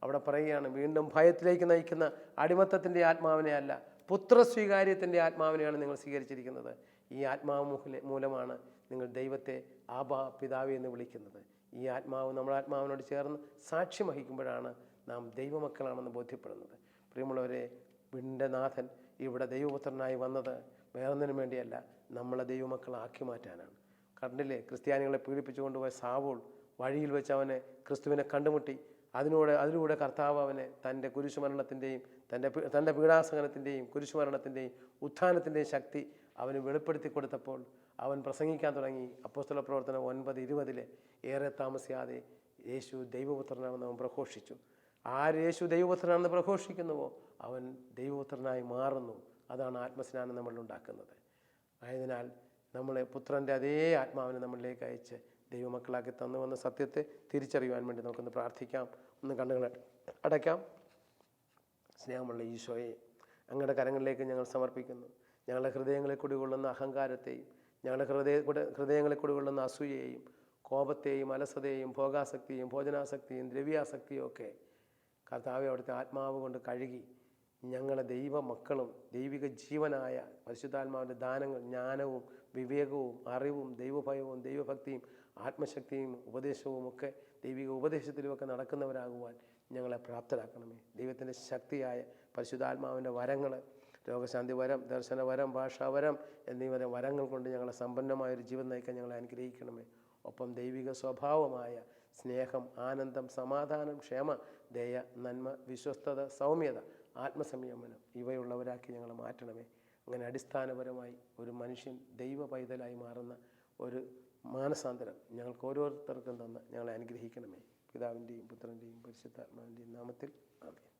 അവിടെ പറയുകയാണ്, വീണ്ടും ഭയത്തിലേക്ക് നയിക്കുന്ന അടിമത്തത്തിൻ്റെ ആത്മാവിനെ അല്ല, പുത്രസ്വീകാര്യത്തിൻ്റെ ആത്മാവിനെയാണ് നിങ്ങൾ സ്വീകരിച്ചിരിക്കുന്നത്. ഈ ആത്മാവ് മൂലമാണ് നിങ്ങൾ ദൈവത്തെ ആബാ പിതാവേ എന്ന് വിളിക്കുന്നത്. ഈ ആത്മാവ് നമ്മുടെ ആത്മാവിനോട് ചേർന്ന് സാക്ഷ്യം വഹിക്കുമ്പോഴാണ് നാം ദൈവമക്കളാണെന്ന് ബോധ്യപ്പെടുന്നത്. പ്രിയമുള്ളവരെ, വീണ്ടും നാഥൻ ഇവിടെ ദൈവപുത്രനായി വന്നത് വേറൊന്നിനും വേണ്ടിയല്ല, നമ്മളെ ദൈവമക്കളാക്കി മാറ്റാനാണ്. കണ്ടില്ലേ, ക്രിസ്ത്യാനികളെ പീഡിപ്പിച്ചുകൊണ്ടുപോയ സാവൂൾ വഴിയിൽ വെച്ച് അവനെ ക്രിസ്തുവിനെ കണ്ടുമുട്ടി. അതിലൂടെ കർത്താവ് അവനെ തൻ്റെ കുരിശുമരണത്തിൻ്റെയും തൻ്റെ പീഡാസഹനത്തിൻ്റെയും കുരിശുമരണത്തിൻ്റെയും ഉത്ഥാനത്തിൻ്റെയും ശക്തി അവന് വെളിപ്പെടുത്തി കൊടുത്തപ്പോൾ അവൻ പ്രസംഗിക്കാൻ തുടങ്ങി. അപ്പോസ്തല പ്രവർത്തനം 9:20 ഏറെ താമസിയാതെ യേശു ദൈവപുത്രനാണെന്ന് അവൻ പ്രഘോഷിച്ചു. ആര് യേശു ദൈവപുത്രനാണെന്ന് പ്രഘോഷിക്കുന്നുവോ അവൻ ദൈവപുത്രനായി മാറുന്നു. അതാണ് ആത്മസ്നാനം നമ്മളിലുണ്ടാക്കുന്നത്. ആയതിനാൽ നമ്മളെ പുത്രൻ്റെ അതേ ആത്മാവിനെ നമ്മളിലേക്ക് അയച്ച് ദൈവമക്കളാക്കി തന്നുവെന്ന സത്യത്തെ തിരിച്ചറിയുവാൻ വേണ്ടി നമുക്കൊന്ന് പ്രാർത്ഥിക്കാം. ഒന്ന് കണ്ണുകൾ അടയ്ക്കാം. സ്നേഹമുള്ള ഈശോയെ, അങ്ങയുടെ കരങ്ങളിലേക്ക് ഞങ്ങൾ സമർപ്പിക്കുന്നു. ഞങ്ങളുടെ ഹൃദയങ്ങളെ കുടികൊള്ളുന്ന അഹങ്കാരത്തെയും ഞങ്ങളുടെ ഹൃദയങ്ങളെ കുടികൊള്ളുന്ന അസൂയയെയും കോപത്തെയും അലസതയെയും ഭോഗാസക്തിയും ഭോജനാസക്തിയും ദ്രവ്യാസക്തിയും ഒക്കെ കർത്താവെ അവിടുത്തെ ആത്മാവ് കൊണ്ട് കഴുകി ഞങ്ങളെ ദൈവമക്കളും ദൈവിക ജീവനായ പരിശുദ്ധാത്മാവിൻ്റെ ദാനങ്ങൾ, ജ്ഞാനവും വിവേകവും അറിവും ദൈവഭയവും ദൈവഭക്തിയും ആത്മശക്തിയും ഉപദേശവും ഒക്കെ ദൈവിക ഉപദേശത്തിലുമൊക്കെ നടക്കുന്നവരാകുവാൻ ഞങ്ങളെ പ്രാപ്തരാക്കണമേ. ദൈവത്തിൻ്റെ ശക്തിയായ പരിശുദ്ധാത്മാവിൻ്റെ വരങ്ങൾ രോഗശാന്തി വരം, ദർശനവരം, ഭാഷാവരം എന്നീ വരങ്ങൾ കൊണ്ട് ഞങ്ങളെ സമ്പന്നമായൊരു ജീവൻ നയിക്കാൻ ഞങ്ങളെ അനുഗ്രഹിക്കണമേ. ഒപ്പം ദൈവിക സ്വഭാവമായ സ്നേഹം, ആനന്ദം, സമാധാനം, ക്ഷമ, ദയ, നന്മ, വിശ്വസ്തത, സൗമ്യത, ആത്മസംയമനം ഇവയുള്ളവരാക്കി ഞങ്ങളെ മാറ്റണമേ. അങ്ങനെ അടിസ്ഥാനപരമായി ഒരു മനുഷ്യൻ ദൈവ പൈതലായി മാറുന്ന ഒരു മാനസാന്തരം ഞങ്ങൾക്ക് ഓരോരുത്തർക്കും തന്ന് ഞങ്ങളെ അനുഗ്രഹിക്കണമേ. പിതാവിൻ്റെയും പുത്രൻ്റെയും പരിശുദ്ധാത്മാവിൻ്റെയും നാമത്തിൽ ആമേൻ.